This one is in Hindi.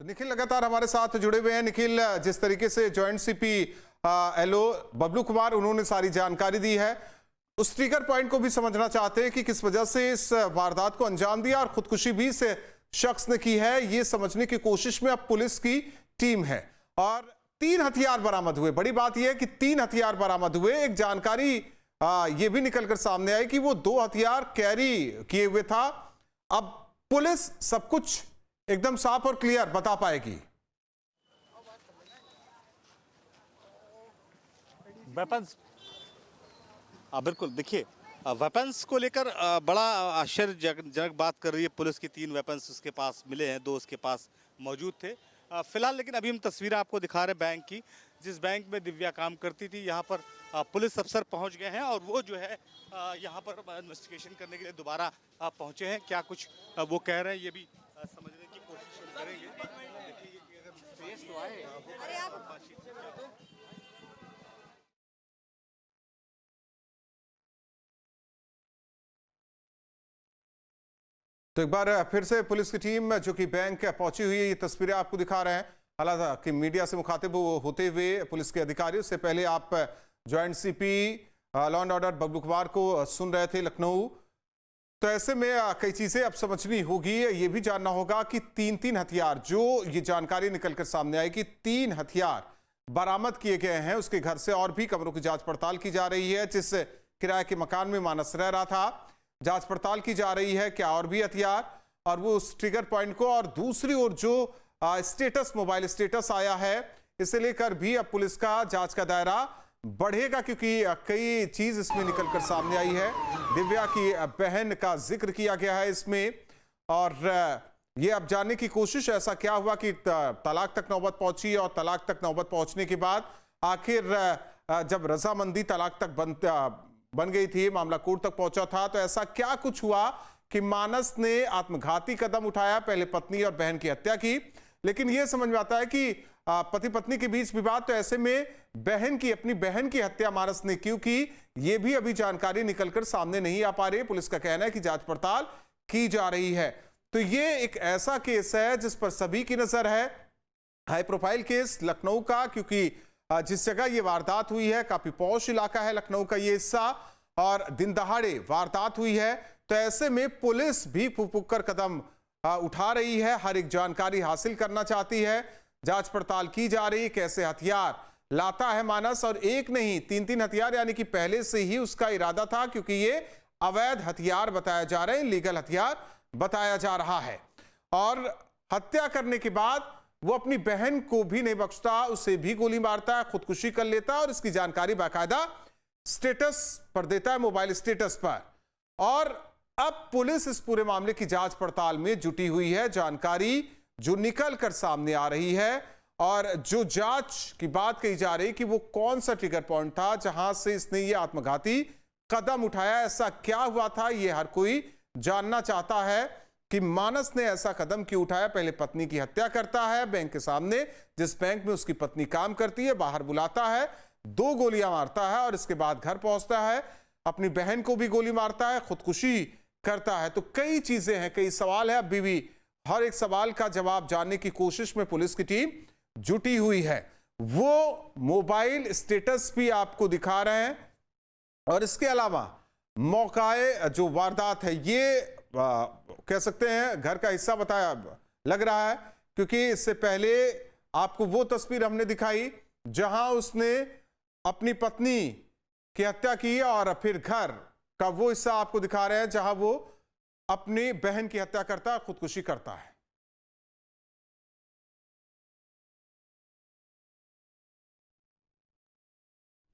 निखिल लगातार हमारे साथ जुड़े हुए हैं। निखिल, जिस तरीके से joint CP LO Bablu Kumar उन्होंने सारी जानकारी दी है, उस ट्रिगर पॉइंट को भी समझना चाहते हैं कि किस वजह से इस वारदात को अंजाम दिया और खुदकुशी भी इस शख्स ने की है। ये समझने की कोशिश में अब पुलिस की टीम है और 3 हथियार बरामद हुए। बड़ी बात यह है कि 3 हथियार बरामद हुए। एक जानकारी ये भी निकलकर सामने आई कि वो 2 हथियार कैरी किए हुए था। अब पुलिस सब कुछ एकदम साफ और क्लियर बता पाएगी। वेपन्स, बिल्कुल, देखिए वेपन्स को लेकर बड़ा आश्चर्यजनक बात कर रही है पुलिस की। 3 वेपन्स उसके पास मिले हैं, 2 उसके पास मौजूद थे फिलहाल। लेकिन अभी हम तस्वीरें आपको दिखा रहे हैं बैंक की, जिस बैंक में दिव्या काम करती थी। यहाँ पर पुलिस अफसर पहुँच गए हैं और वो जो है यहाँ पर इन्वेस्टिगेशन करने के लिए दोबारा पहुँचे हैं। क्या कुछ वो कह रहे हैं ये भी समझने की कोशिश करेंगे। तो एक बार फिर से पुलिस की टीम जो कि बैंक पहुंची हुई है, ये तस्वीरें आपको दिखा रहे हैं। हालांकि मीडिया से मुखातिब होते हुए पुलिस के अधिकारियों से पहले आप joint CP law and order Bablu Kumar को सुन रहे थे लखनऊ। तो ऐसे में कई चीजें अब समझनी होगी। ये भी जानना होगा कि 3 हथियार, जो ये जानकारी निकलकर सामने आई कि 3 हथियार बरामद किए गए हैं उसके घर से, और भी कमरों की जांच पड़ताल की जा रही है। जिस किराए के मकान में मानस रह रहा था, जांच पड़ताल की जा रही है क्या और भी हथियार, और वो उस ट्रिगर पॉइंट को, और दूसरी ओर जो स्टेटस, मोबाइल स्टेटस आया है, इसे लेकर भी अब पुलिस का जांच का दायरा बढ़ेगा, क्योंकि कई चीज इसमें निकलकर सामने आई है। दिव्या की बहन का जिक्र किया गया है इसमें, और ये अब जानने की कोशिश, ऐसा क्या हुआ कि तलाक तक नौबत पहुंची, और तलाक तक नौबत पहुंचने के बाद आखिर जब रजामंदी तलाक तक बन गई थी, मामला कोर्ट तक पहुंचा था, तो ऐसा क्या कुछ हुआ कि मानस ने आत्मघाती कदम उठाया, पहले पत्नी और बहन की हत्या की। लेकिन यह समझ में आता है कि पति पत्नी के बीच विवाद, तो ऐसे में अपनी बहन की हत्या मानस ने क्यों की, यह भी अभी जानकारी निकलकर सामने नहीं आ पा रही। पुलिस का कहना है कि जांच पड़ताल की जा रही है। तो ये एक ऐसा केस है जिस पर सभी की नजर है, हाई प्रोफाइल केस लखनऊ का, क्योंकि जिस जगह ये वारदात हुई है काफी पॉश इलाका है लखनऊ का ये हिस्सा, और दिन दहाड़े वारदात हुई है। तो ऐसे में पुलिस भी फूक कर कदम उठा रही है, हर एक जानकारी हासिल करना चाहती है। जांच पड़ताल की जा रही है कैसे हथियार लाता है मानस, और एक नहीं 3 हथियार, यानी कि पहले से ही उसका इरादा था, क्योंकि ये अवैध हथियार बताया जा रहे हैं, लीगल हथियार बताया जा रहा है। और हत्या करने के बाद वो अपनी बहन को भी नहीं बख्शता, उसे भी गोली मारता है, खुदकुशी कर लेता है, और इसकी जानकारी बाकायदा स्टेटस पर देता है, मोबाइल स्टेटस पर। और अब पुलिस इस पूरे मामले की जांच पड़ताल में जुटी हुई है। जानकारी जो निकल कर सामने आ रही है, और जो जांच की बात कही जा रही कि वो कौन सा ट्रिगर पॉइंट था जहां से इसने ये आत्मघाती कदम उठाया, ऐसा क्या हुआ था, ये हर कोई जानना चाहता है कि मानस ने ऐसा कदम क्यों उठाया। पहले पत्नी की हत्या करता है बैंक के सामने, जिस बैंक में उसकी पत्नी काम करती है, बाहर बुलाता है, 2 गोलियां मारता है, और इसके बाद घर पहुंचता है, अपनी बहन को भी गोली मारता है, खुदकुशी करता है। तो कई चीजें हैं, कई सवाल है। अभी भी हर एक सवाल का जवाब जानने की कोशिश में पुलिस की टीम जुटी हुई है। वो मोबाइल स्टेटस भी आपको दिखा रहे हैं, और इसके अलावा मौकाए जो वारदात है, ये कह सकते हैं घर का हिस्सा बताया लग रहा है, क्योंकि इससे पहले आपको वो तस्वीर हमने दिखाई जहां उसने अपनी पत्नी की हत्या की, और फिर घर का वो हिस्सा आपको दिखा रहे हैं जहां वो अपनी बहन की हत्या करता है, खुदकुशी करता है।